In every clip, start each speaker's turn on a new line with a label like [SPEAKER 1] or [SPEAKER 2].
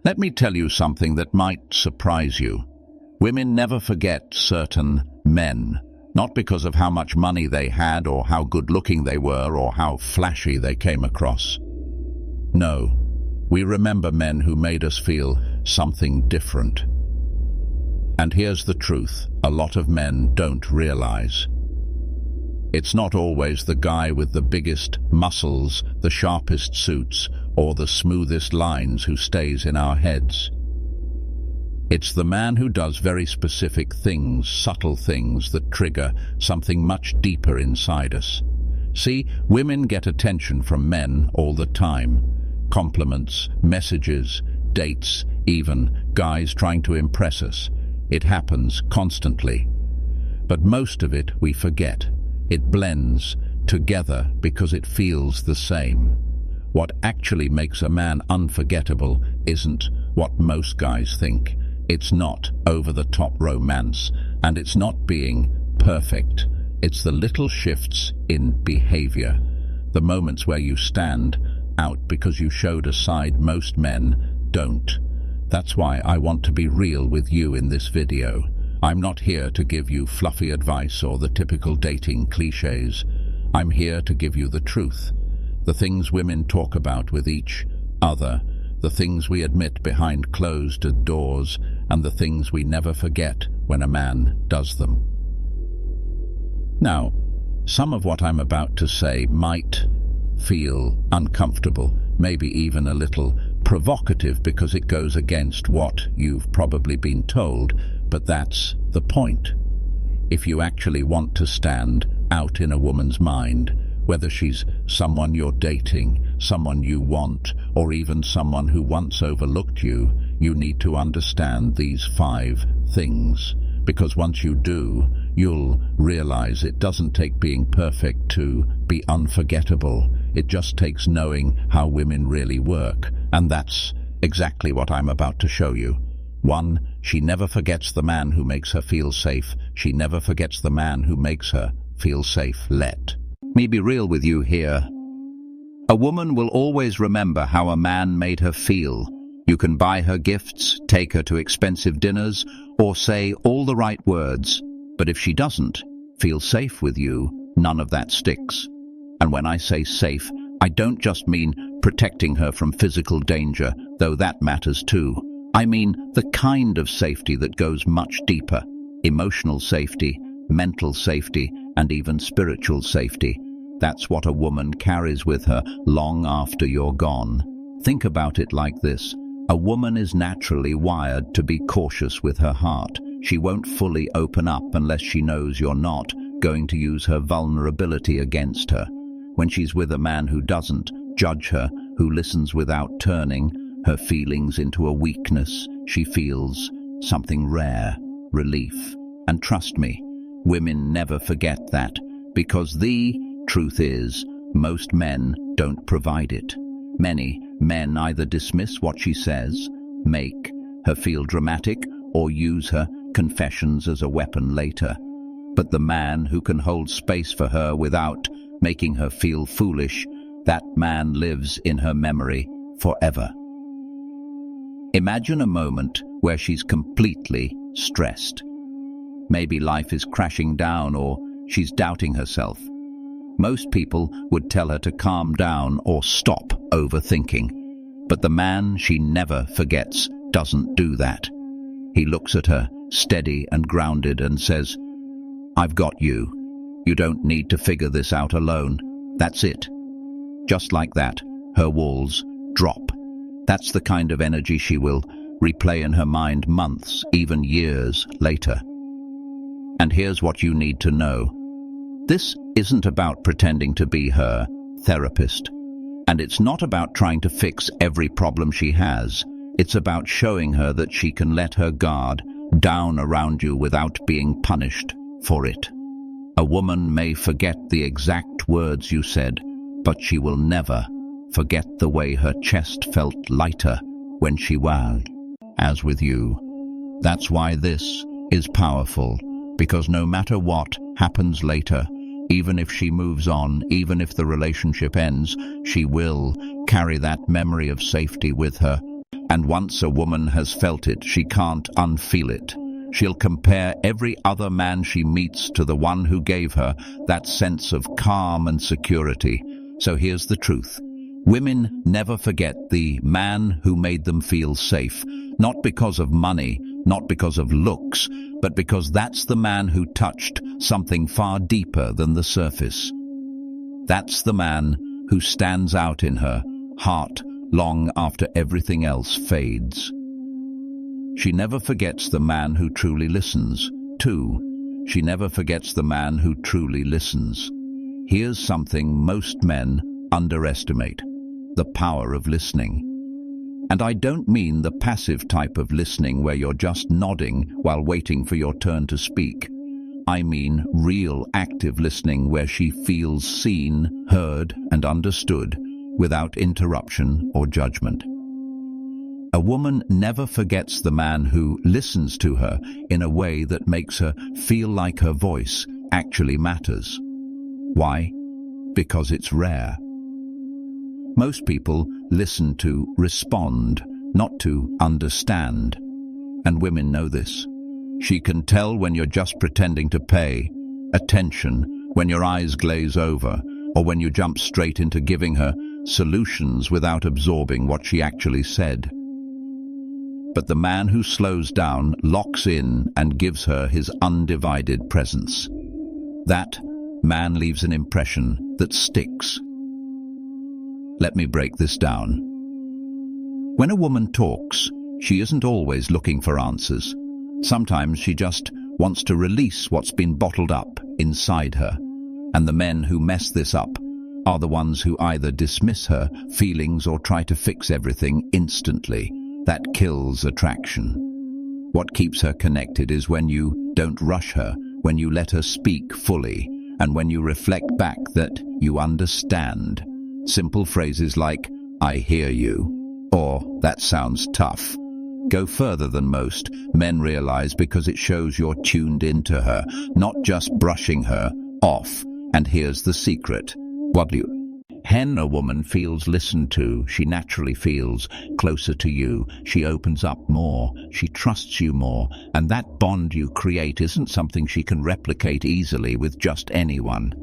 [SPEAKER 1] Let me tell you something that might surprise you. Women never forget certain men, not because of how much money they had or how good-looking they were or how flashy they came across. No, we remember men who made us feel something different. And here's the truth, a lot of men don't realize. It's not always the guy with the biggest muscles, the sharpest suits, or the smoothest lines who stays in our heads. It's the man who does very specific things, subtle things that trigger something much deeper inside us. See, women get attention from men all the time. Compliments, messages, dates, even guys trying to impress us. It happens constantly. But most of it we forget. It blends together because it feels the same. What actually makes a man unforgettable isn't what most guys think. It's not over-the-top romance, and it's not being perfect. It's the little shifts in behavior, the moments where you stand out because you showed a side most men don't. That's why I want to be real with you in this video. I'm not here to give you fluffy advice or the typical dating cliches. I'm here to give you the truth, the things women talk about with each other, the things we admit behind closed doors, and the things we never forget when a man does them. Now, some of what I'm about to say might feel uncomfortable, maybe even a little provocative because it goes against what you've probably been told, but that's the point. If you actually want to stand out in a woman's mind, whether she's someone you're dating, someone you want, or even someone who once overlooked you, you need to understand these 5 things. Because once you do, you'll realize it doesn't take being perfect to be unforgettable. It just takes knowing how women really work. And that's exactly what I'm about to show you. 1, she never forgets the man who makes her feel safe. She never forgets the man who makes her feel safe. Let me be real with you here. A woman will always remember how a man made her feel. You can buy her gifts, take her to expensive dinners, or say all the right words. But if she doesn't feel safe with you, none of that sticks. And when I say safe, I don't just mean protecting her from physical danger, though that matters too. I mean the kind of safety that goes much deeper. Emotional safety, mental safety, and even spiritual safety. That's what a woman carries with her long after you're gone. Think about it like this. A woman is naturally wired to be cautious with her heart. She won't fully open up unless she knows you're not going to use her vulnerability against her. When she's with a man who doesn't judge her, who listens without turning her feelings into a weakness, she feels something rare, relief. And trust me, women never forget that, because the truth is, most men don't provide it. Many men either dismiss what she says, make her feel dramatic, or use her confessions as a weapon later. But the man who can hold space for her without making her feel foolish, that man lives in her memory forever. Imagine a moment where she's completely stressed. Maybe life is crashing down or she's doubting herself. Most people would tell her to calm down or stop overthinking. But the man she never forgets doesn't do that. He looks at her, steady and grounded, and says, "I've got you. You don't need to figure this out alone. That's it." Just like that, her walls drop. That's the kind of energy she will replay in her mind months, even years later. And here's what you need to know. This isn't about pretending to be her therapist. And it's not about trying to fix every problem she has. It's about showing her that she can let her guard down around you without being punished for it. A woman may forget the exact words you said, but she will never forget the way her chest felt lighter when she was as with you. That's why this is powerful, because no matter what happens later, even if she moves on, even if the relationship ends, she will carry that memory of safety with her. And once a woman has felt it, she can't unfeel it. She'll compare every other man she meets to the one who gave her that sense of calm and security. So here's the truth. Women never forget the man who made them feel safe, not because of money, not because of looks, but because that's the man who touched something far deeper than the surface. That's the man who stands out in her heart long after everything else fades. She never forgets the man who truly listens. 2. She never forgets the man who truly listens. Here's something most men underestimate: the power of listening. And I don't mean the passive type of listening where you're just nodding while waiting for your turn to speak. I mean real active listening where she feels seen, heard, and understood without interruption or judgment. A woman never forgets the man who listens to her in a way that makes her feel like her voice actually matters. Why? Because it's rare. Most people listen to respond, not to understand. And women know this. She can tell when you're just pretending to pay attention, when your eyes glaze over, or when you jump straight into giving her solutions without absorbing what she actually said. But the man who slows down, locks in, and gives her his undivided presence. That man leaves an impression that sticks. Let me break this down. When a woman talks, she isn't always looking for answers. Sometimes she just wants to release what's been bottled up inside her. And the men who mess this up are the ones who either dismiss her feelings or try to fix everything instantly. That kills attraction. What keeps her connected is when you don't rush her, when you let her speak fully, and when you reflect back that you understand. Simple phrases like, "I hear you," or "that sounds tough," go further than most men realize because it shows you're tuned into her, not just brushing her off. And here's the secret. When a woman feels listened to, she naturally feels closer to you. She opens up more. She trusts you more. And that bond you create isn't something she can replicate easily with just anyone.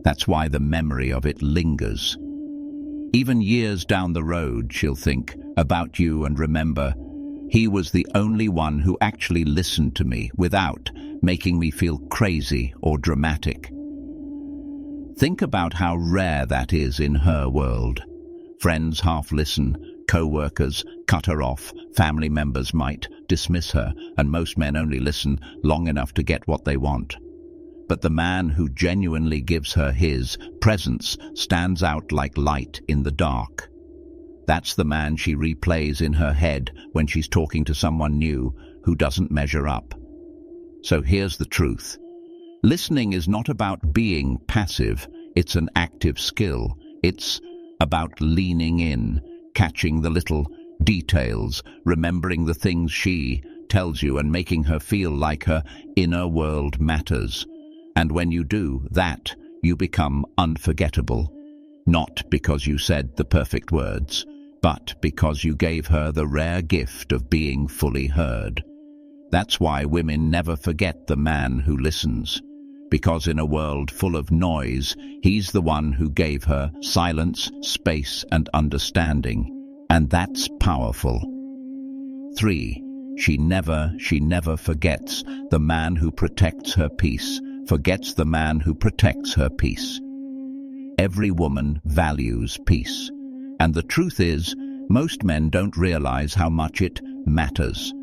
[SPEAKER 1] That's why the memory of it lingers. Even years down the road, she'll think about you and remember, he was the only one who actually listened to me without making me feel crazy or dramatic. Think about how rare that is in her world. Friends half listen, co-workers cut her off, family members might dismiss her, and most men only listen long enough to get what they want. But the man who genuinely gives her his presence stands out like light in the dark. That's the man she replays in her head when she's talking to someone new who doesn't measure up. So here's the truth. Listening is not about being passive, it's an active skill. It's about leaning in, catching the little details, remembering the things she tells you and making her feel like her inner world matters. And when you do that, you become unforgettable. Not because you said the perfect words, but because you gave her the rare gift of being fully heard. That's why women never forget the man who listens. Because in a world full of noise, he's the one who gave her silence, space, and understanding. And that's powerful. 3. She never forgets the man who protects her peace, forgets the man who protects her peace. Every woman values peace. And the truth is, most men don't realize how much it matters.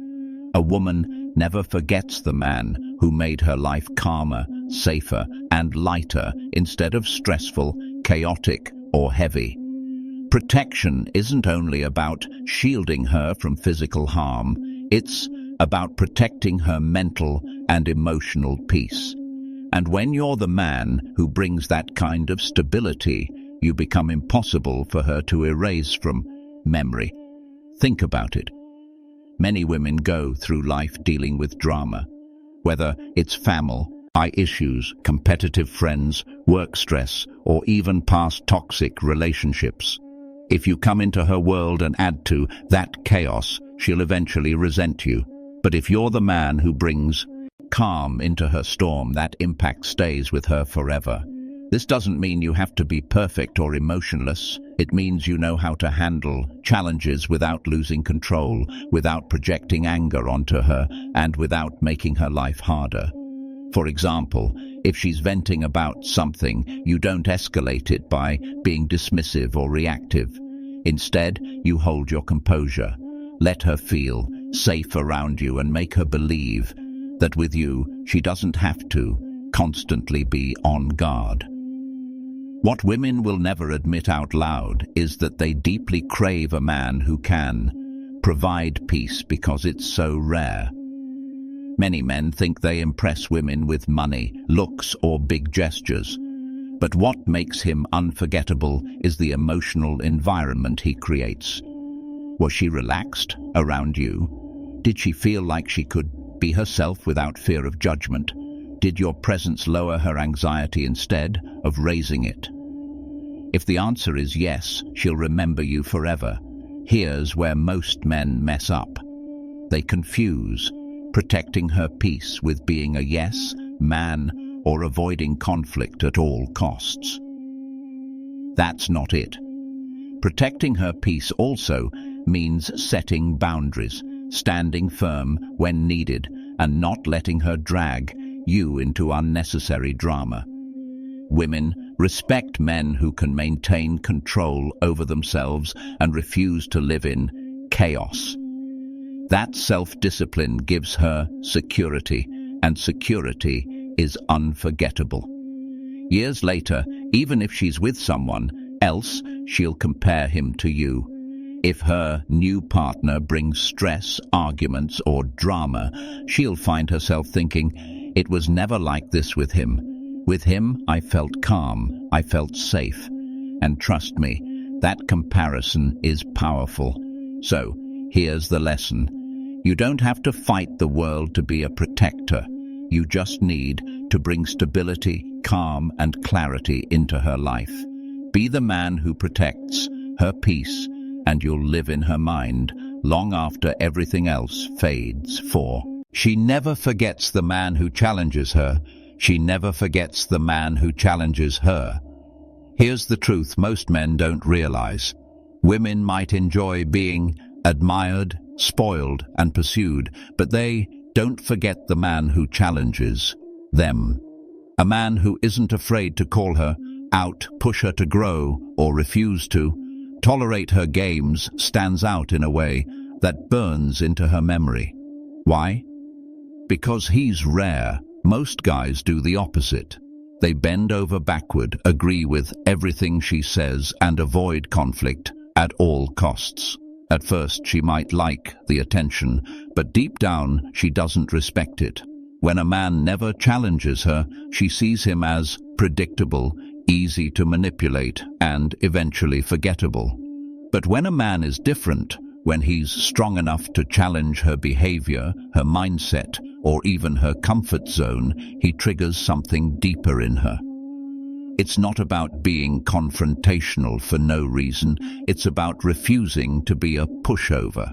[SPEAKER 1] A woman never forgets the man who made her life calmer, safer, and lighter instead of stressful, chaotic, or heavy. Protection isn't only about shielding her from physical harm, it's about protecting her mental and emotional peace. And when you're the man who brings that kind of stability, you become impossible for her to erase from memory. Think about it. Many women go through life dealing with drama, whether it's family issues, competitive friends, work stress, or even past toxic relationships. If you come into her world and add to that chaos, she'll eventually resent you. But if you're the man who brings calm into her storm, that impact stays with her forever. This doesn't mean you have to be perfect or emotionless. It means you know how to handle challenges without losing control, without projecting anger onto her, and without making her life harder. For example, if she's venting about something, you don't escalate it by being dismissive or reactive. Instead, you hold your composure. Let her feel safe around you and make her believe that with you, she doesn't have to constantly be on guard. What women will never admit out loud is that they deeply crave a man who can provide peace because it's so rare. Many men think they impress women with money, looks, or big gestures. But what makes him unforgettable is the emotional environment he creates. Was she relaxed around you? Did she feel like she could be herself without fear of judgment? Did your presence lower her anxiety instead of raising it? If the answer is yes, she'll remember you forever. Here's where most men mess up. They confuse protecting her peace with being a yes man or avoiding conflict at all costs. That's not it. Protecting her peace also means setting boundaries, standing firm when needed, and not letting her drag you into unnecessary drama. Women respect men who can maintain control over themselves and refuse to live in chaos. That self-discipline gives her security, and security is unforgettable. Years later, even if she's with someone else, she'll compare him to you. If her new partner brings stress, arguments, or drama, she'll find herself thinking, "It was never like this with him. With him, I felt calm, I felt safe." And trust me, that comparison is powerful. So, here's the lesson. You don't have to fight the world to be a protector. You just need to bring stability, calm, and clarity into her life. Be the man who protects her peace, and you'll live in her mind long after everything else fades. For she never forgets the man who challenges her. She never forgets the man who challenges her. Here's the truth most men don't realize. Women might enjoy being admired, spoiled, and pursued, but they don't forget the man who challenges them. A man who isn't afraid to call her out, push her to grow, or refuse to tolerate her games stands out in a way that burns into her memory. Why? Because he's rare. Most guys do the opposite. They bend over backward, agree with everything she says, and avoid conflict at all costs. At first, she might like the attention, but deep down, she doesn't respect it. When a man never challenges her, she sees him as predictable, easy to manipulate, and eventually forgettable. But when a man is different, when he's strong enough to challenge her behavior, her mindset, or even her comfort zone, he triggers something deeper in her. It's not about being confrontational for no reason. It's about refusing to be a pushover.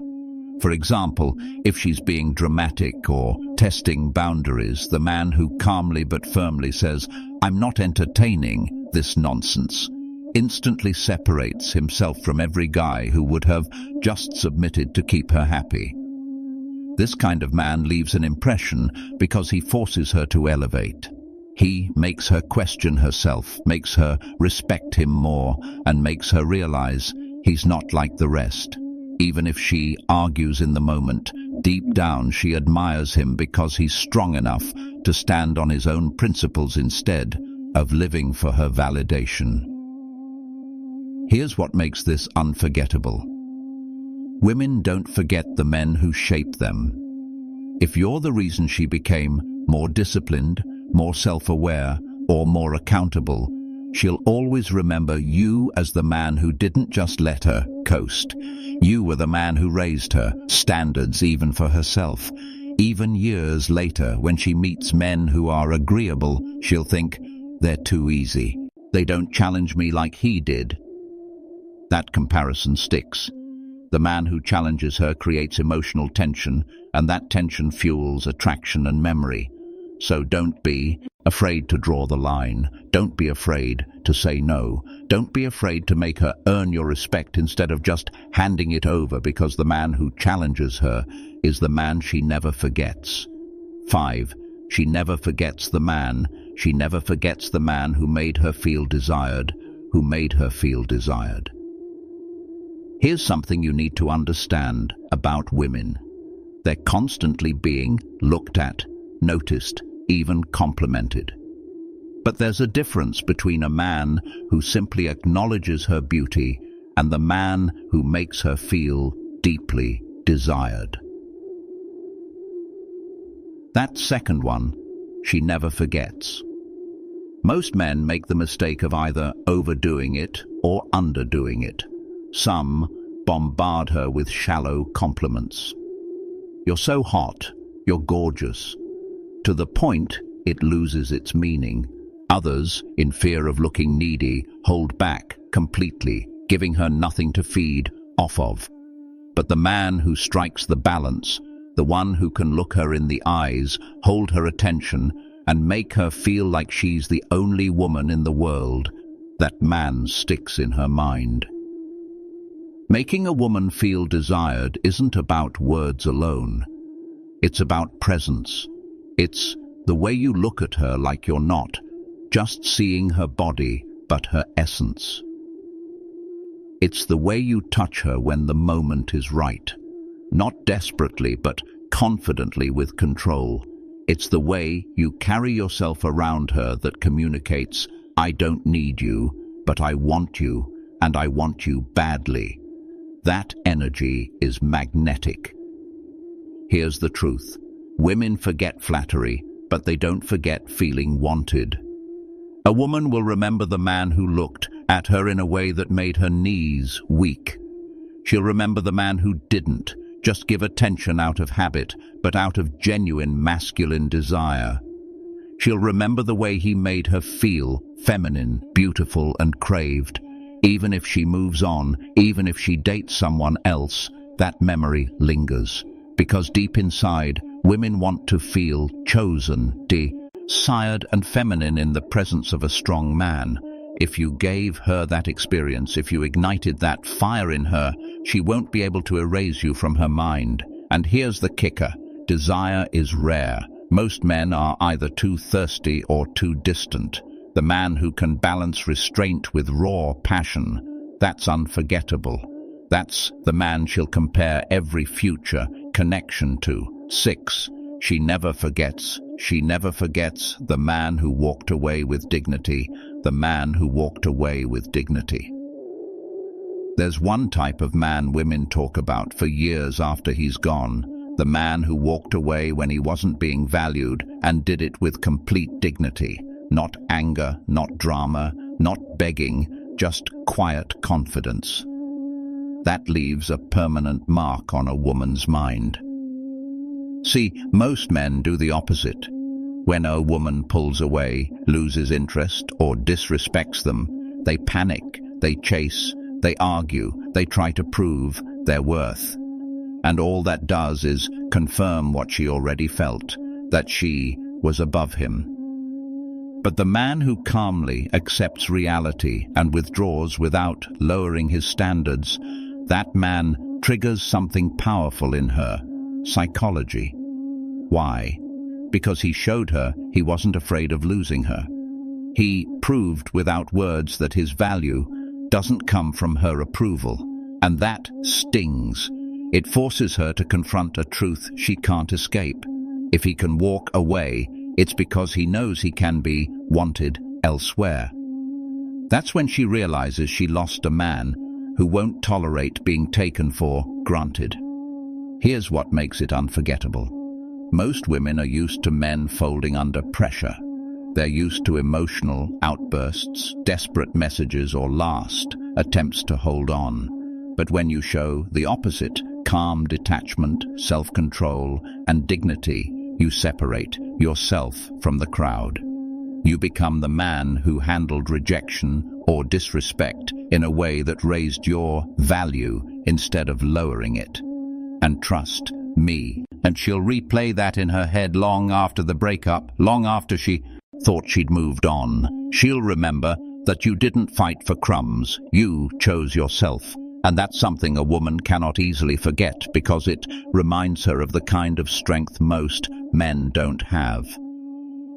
[SPEAKER 1] For example, if she's being dramatic or testing boundaries, the man who calmly but firmly says, "I'm not entertaining this nonsense," instantly separates himself from every guy who would have just submitted to keep her happy. This kind of man leaves an impression because he forces her to elevate. He makes her question herself, makes her respect him more, and makes her realize he's not like the rest. Even if she argues in the moment, deep down she admires him because he's strong enough to stand on his own principles instead of living for her validation. Here's what makes this unforgettable. Women don't forget the men who shape them. If you're the reason she became more disciplined, more self-aware, or more accountable, she'll always remember you as the man who didn't just let her coast. You were the man who raised her standards even for herself. Even years later, when she meets men who are agreeable, she'll think, "They're too easy. They don't challenge me like he did." That comparison sticks. The man who challenges her creates emotional tension, and that tension fuels attraction and memory. So don't be afraid to draw the line. Don't be afraid to say no. Don't be afraid to make her earn your respect instead of just handing it over, because the man who challenges her is the man she never forgets. 5. She never forgets the man. She never forgets the man who made her feel desired, who made her feel desired. Here's something you need to understand about women. They're constantly being looked at, noticed, even complimented. But there's a difference between a man who simply acknowledges her beauty and the man who makes her feel deeply desired. That second one, she never forgets. Most men make the mistake of either overdoing it or underdoing it. Some bombard her with shallow compliments. You're so hot, you're gorgeous, to the point it loses its meaning. Others, in fear of looking needy, hold back completely, giving her nothing to feed off of. But the man who strikes the balance, the one who can look her in the eyes, hold her attention, and make her feel like she's the only woman in the world, that man sticks in her mind. Making a woman feel desired isn't about words alone. It's about presence. It's the way you look at her like you're not just seeing her body, but her essence. It's the way you touch her when the moment is right. Not desperately, but confidently with control. It's the way you carry yourself around her that communicates, I don't need you, but I want you, and I want you badly. That energy is magnetic. Here's the truth. Women forget flattery, but they don't forget feeling wanted. A woman will remember the man who looked at her in a way that made her knees weak. She'll remember the man who didn't just give attention out of habit, but out of genuine masculine desire. She'll remember the way he made her feel feminine, beautiful, and craved. Even if she moves on, even if she dates someone else, that memory lingers. Because deep inside, women want to feel chosen, desired, and feminine in the presence of a strong man. If you gave her that experience, if you ignited that fire in her, she won't be able to erase you from her mind. And here's the kicker. Desire is rare. Most men are either too thirsty or too distant. The man who can balance restraint with raw passion, that's unforgettable. That's the man she'll compare every future connection to. 6. She never forgets. She never forgets the man who walked away with dignity. The man who walked away with dignity. There's one type of man women talk about for years after he's gone. The man who walked away when he wasn't being valued and did it with complete dignity. Not anger, not drama, not begging, just quiet confidence. That leaves a permanent mark on a woman's mind. See, most men do the opposite. When a woman pulls away, loses interest, or disrespects them, they panic, they chase, they argue, they try to prove their worth. And all that does is confirm what she already felt, that she was above him. But the man who calmly accepts reality and withdraws without lowering his standards, that man triggers something powerful in her, psychology. Why? Because he showed her he wasn't afraid of losing her. He proved without words that his value doesn't come from her approval, and that stings. It forces her to confront a truth she can't escape. If he can walk away, it's because he knows he can be wanted elsewhere. That's when she realizes she lost a man who won't tolerate being taken for granted. Here's what makes it unforgettable. Most women are used to men folding under pressure. They're used to emotional outbursts, desperate messages, or last attempts to hold on. But when you show the opposite, calm detachment, self-control, and dignity, you separate yourself from the crowd. You become the man who handled rejection or disrespect in a way that raised your value instead of lowering it. And trust me, and she'll replay that in her head long after the breakup, long after she thought she'd moved on. She'll remember that you didn't fight for crumbs, you chose yourself. And that's something a woman cannot easily forget because it reminds her of the kind of strength most men don't have.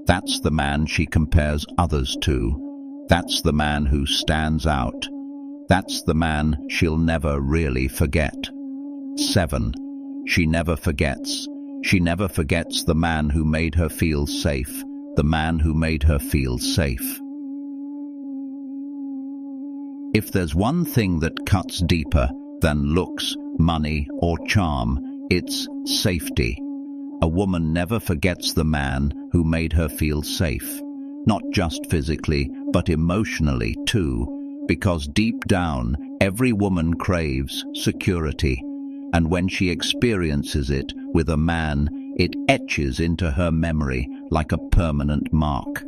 [SPEAKER 1] That's the man she compares others to. That's the man who stands out. That's the man she'll never really forget. 7. She never forgets. She never forgets the man who made her feel safe. The man who made her feel safe. If there's one thing that cuts deeper than looks, money, or charm, it's safety. A woman never forgets the man who made her feel safe. Not just physically, but emotionally too. Because deep down, every woman craves security. And when she experiences it with a man, it etches into her memory like a permanent mark.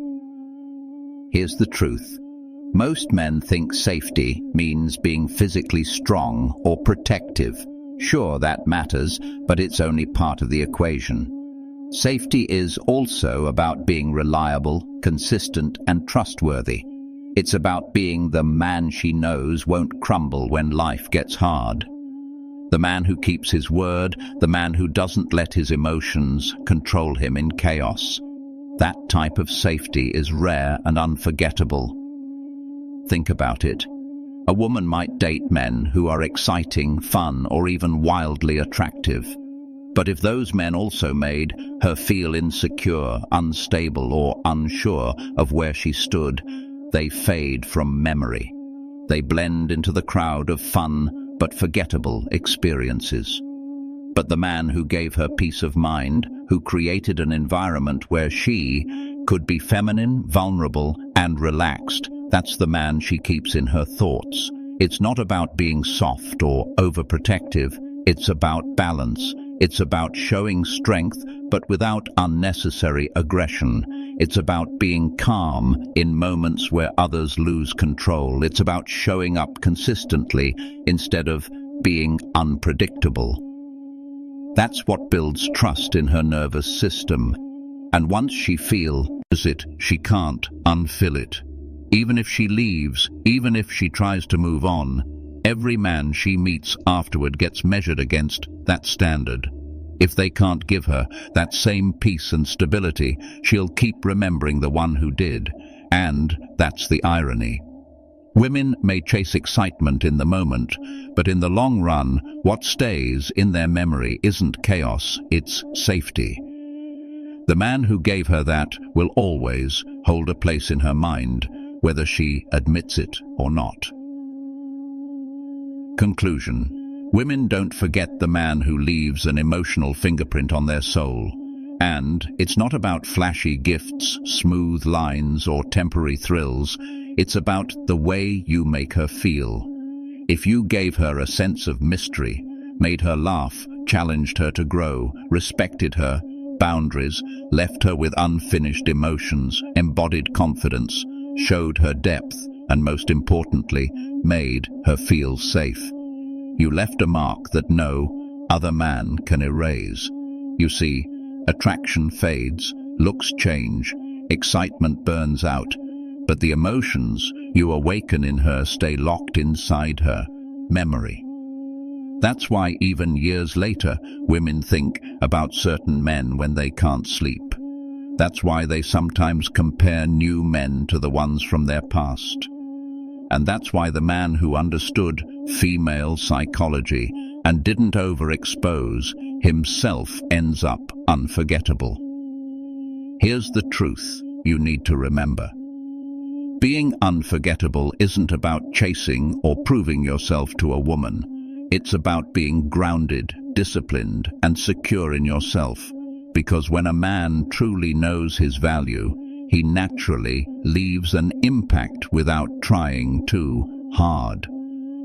[SPEAKER 1] Here's the truth. Most men think safety means being physically strong or protective. Sure, that matters, but it's only part of the equation. Safety is also about being reliable, consistent, and trustworthy. It's about being the man she knows won't crumble when life gets hard. The man who keeps his word, the man who doesn't let his emotions control him in chaos. That type of safety is rare and unforgettable. Think about it. A woman might date men who are exciting, fun, or even wildly attractive. But if those men also made her feel insecure, unstable, or unsure of where she stood, they fade from memory. They blend into the crowd of fun but forgettable experiences. But the man who gave her peace of mind, who created an environment where she could be feminine, vulnerable, and relaxed, that's the man she keeps in her thoughts. It's not about being soft or overprotective. It's about balance. It's about showing strength, but without unnecessary aggression. It's about being calm in moments where others lose control. It's about showing up consistently instead of being unpredictable. That's what builds trust in her nervous system. And once she feels it, she can't unfill it. Even if she leaves, even if she tries to move on, every man she meets afterward gets measured against that standard. If they can't give her that same peace and stability, she'll keep remembering the one who did. And that's the irony. Women may chase excitement in the moment, but in the long run, what stays in their memory isn't chaos, it's safety. The man who gave her that will always hold a place in her mind, whether she admits it or not. Conclusion. Women don't forget the man who leaves an emotional fingerprint on their soul. And it's not about flashy gifts, smooth lines, or temporary thrills. It's about the way you make her feel. If you gave her a sense of mystery, made her laugh, challenged her to grow, respected her boundaries, left her with unfinished emotions, embodied confidence, showed her depth, and most importantly, made her feel safe, you left a mark that no other man can erase. You see, attraction fades, looks change, excitement burns out, but the emotions you awaken in her stay locked inside her memory. That's why even years later, women think about certain men when they can't sleep. That's why they sometimes compare new men to the ones from their past. And that's why the man who understood female psychology and didn't overexpose himself ends up unforgettable. Here's the truth you need to remember. Being unforgettable isn't about chasing or proving yourself to a woman. It's about being grounded, disciplined, and secure in yourself. Because when a man truly knows his value, he naturally leaves an impact without trying too hard.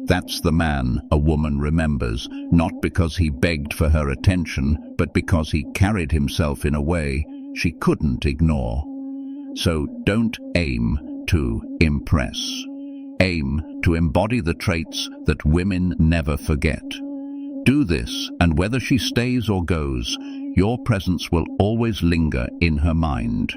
[SPEAKER 1] That's the man a woman remembers, not because he begged for her attention, but because he carried himself in a way she couldn't ignore. So don't aim to impress. Aim to embody the traits that women never forget. Do this, and whether she stays or goes, your presence will always linger in her mind.